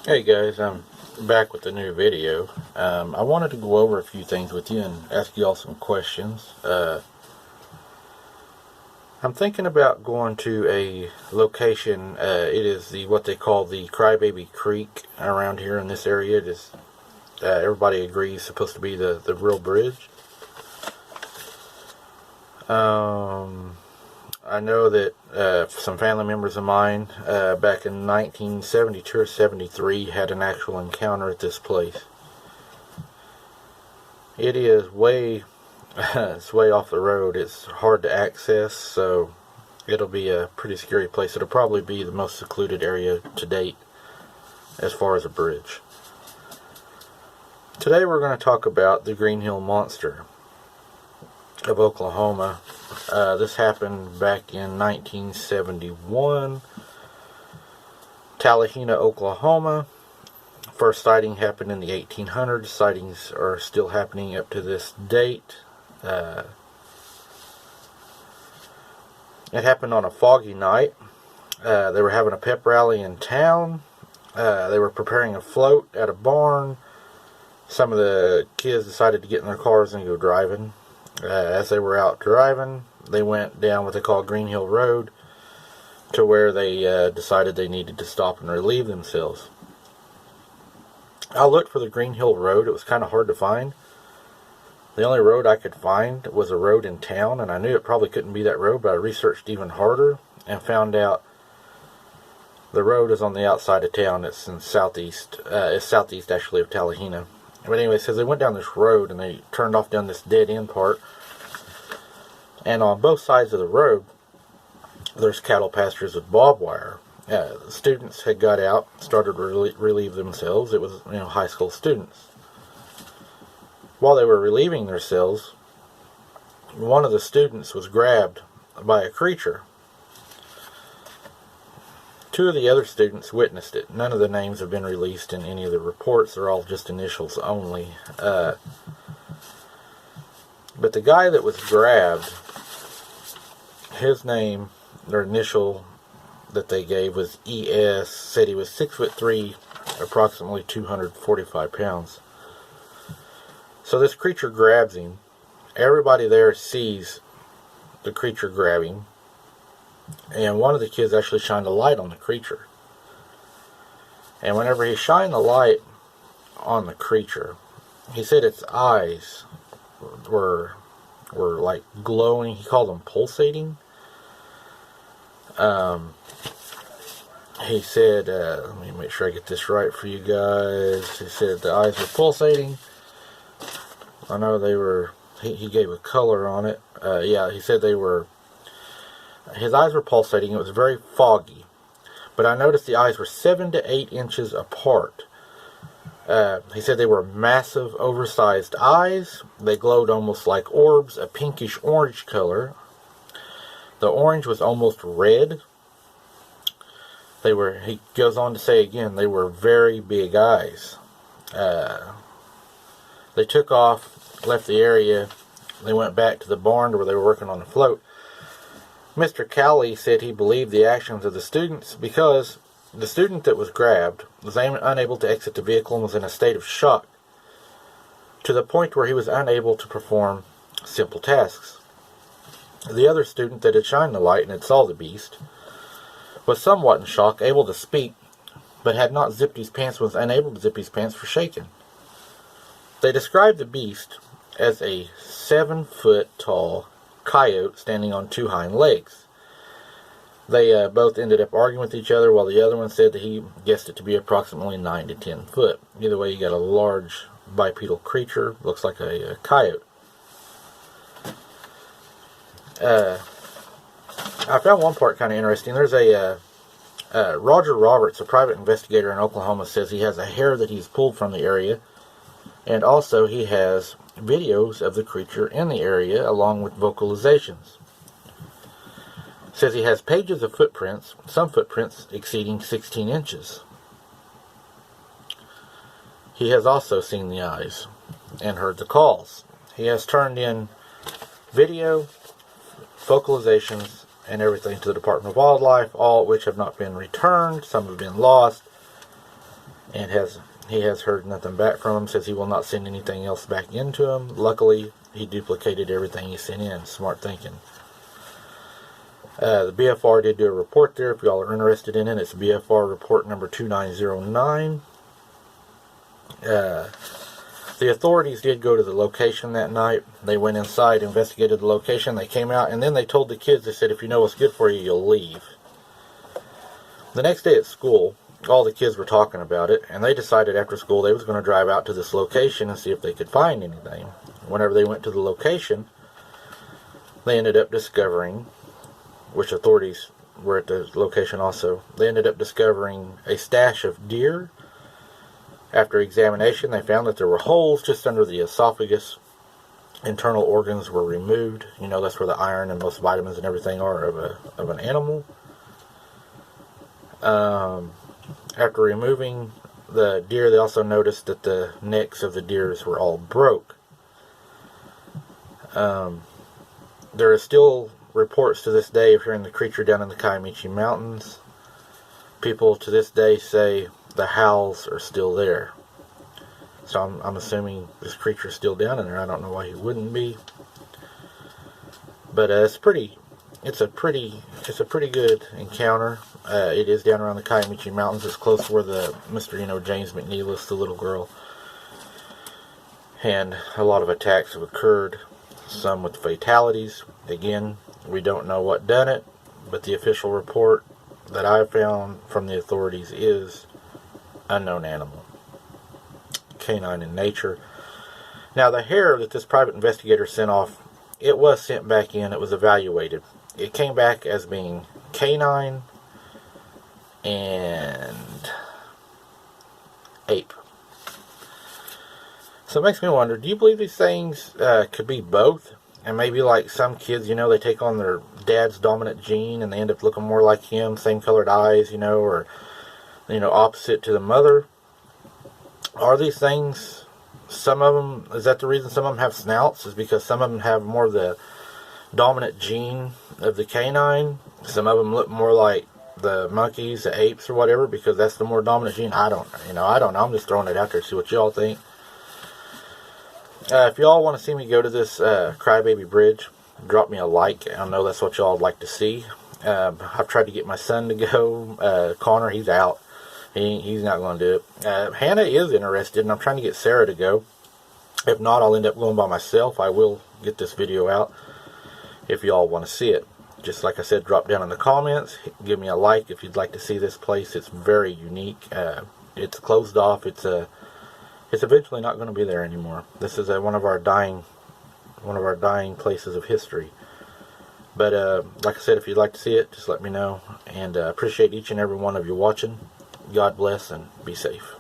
Hey guys, I'm back with a new video. I wanted to go over a few things with you and ask you all some questions. I'm thinking about going to a location. It is what they call the Crybaby Creek around here in this area. It is, everybody agrees, supposed to be the real bridge. I know that some family members of mine back in 1972 or 73 had an actual encounter at this place. It is way, it's way off the road. It's hard to access, so it'll be a pretty scary place. It'll probably be the most secluded area to date as far as a bridge. Today we're going to talk about the Green Hill Monster of Oklahoma. This happened back in 1971, Talihina, Oklahoma. First sighting happened in the 1800s. Sightings are still happening up to this date. It happened on a foggy night. They were having a pep rally in town. They were preparing a float at a barn. Some of the kids decided to get in their cars and go driving. As they were out driving, they went down what they call Green Hill Road to where they decided they needed to stop and relieve themselves. I looked for the Green Hill Road. It was kind of hard to find. The only road I could find was a road in town, and I knew it probably couldn't be that road, but I researched even harder and found out the road is on the outside of town. It's in southeast. It's southeast actually of Talihina. But anyway, it says they went down this road and they turned off down this dead end part. And on both sides of the road, there's cattle pastures with barbed wire. The students had got out, started to relieve themselves. It was, high school students. While they were relieving themselves, one of the students was grabbed by a creature. Two of the other students witnessed it. None of the names have been released in any of the reports. They're all just initials only. But the guy that was grabbed, his name, their initial that they gave was ES, said he was 6'3", approximately 245 pounds. So this creature grabs him. Everybody there sees the creature grab him. And one of the kids actually shined a light on the creature. And whenever he shined the light on the creature, he said its eyes were like glowing. He called them pulsating. He said, let me make sure I get this right for you guys. He said the eyes were pulsating. I know they were, he gave a color on it. Yeah, he said his eyes were pulsating. It was very foggy. But I noticed the eyes were 7 to 8 inches apart. He said they were massive, oversized eyes. They glowed almost like orbs, a pinkish orange color. The orange was almost red. He goes on to say again, they were very big eyes. They took off, left the area. They went back to the barn where they were working on the float. Mr. Cowley said he believed the actions of the students because the student that was grabbed was unable to exit the vehicle and was in a state of shock to the point where he was unable to perform simple tasks. The other student that had shined the light and had saw the beast was somewhat in shock, able to speak, but had not zipped his pants, was unable to zip his pants for shaking. They described the beast as a 7-foot tall coyote standing on 2 hind legs. They both ended up arguing with each other, while the other one said that he guessed it to be approximately 9 to 10 foot. Either way, you got a large bipedal creature, looks like a coyote. I found one part kind of interesting. There's Roger Roberts, a private investigator in Oklahoma, says he has a hair that he's pulled from the area, and also he has videos of the creature in the area along with vocalizations. Says he has pages of footprints, some footprints exceeding 16 inches. He has also seen the eyes and heard the calls. He has turned in video, vocalizations, and everything to the Department of Wildlife, all of which have not been returned. Some have been lost. and he has heard nothing back from him. Says he will not send anything else back into him. Luckily, he duplicated everything he sent in. Smart thinking. The BFR did do a report there. If y'all are interested in it, it's BFR report number 2909. The authorities did go to the location that night. They went inside, investigated the location. They came out, and then they told the kids, they said, if you know what's good for you, you'll leave. The next day at school, all the kids were talking about it, and they decided after school they was going to drive out to this location and see if they could find anything. Whenever they went to the location, they ended up discovering, which authorities were at the location also, they ended up discovering a stash of deer. After examination, they found that there were holes just under the esophagus. Internal organs were removed. You know, that's where the iron and most vitamins and everything are of an animal. After removing the deer, they also noticed that the necks of the deers were all broke. There are still reports to this day of hearing the creature down in the Kiamichi Mountains. People to this day say the howls are still there. So I'm assuming this creature's still down in there. I don't know why he wouldn't be. But it's a pretty good encounter. It is down around the Kiamichi Mountains. It's close to where the Mr. James McNeilis, the little girl, and a lot of attacks have occurred. Some with fatalities. Again, we don't know what done it, but the official report that I found from the authorities is unknown animal, canine in nature. Now, the hair that this private investigator sent off, it was sent back in. It was evaluated. It came back as being canine and ape. So it makes me wonder, do you believe these things could be both? And maybe like some kids, they take on their dad's dominant gene and they end up looking more like him, same colored eyes, or, opposite to the mother. Are these things, some of them, is that the reason some of them have snouts? Is because some of them have more of the dominant gene of the canine? Some of them look more like the monkeys, the apes, or whatever, because that's the more dominant gene. I don't know. I'm just throwing it out there to see what y'all think. If y'all want to see me go to this Crybaby Bridge, drop me a like. I know that's what y'all would like to see. I've tried to get my son to go. Connor, he's out. He's not going to do it. Hannah is interested, and I'm trying to get Sarah to go. If not, I'll end up going by myself. I will get this video out if y'all want to see it. Just like I said, drop down in the comments. Give me a like if you'd like to see this place. It's very unique. It's closed off. It's eventually not going to be there anymore. This is one of our dying places of history. But like I said, if you'd like to see it, just let me know. And appreciate each and every one of you watching. God bless and be safe.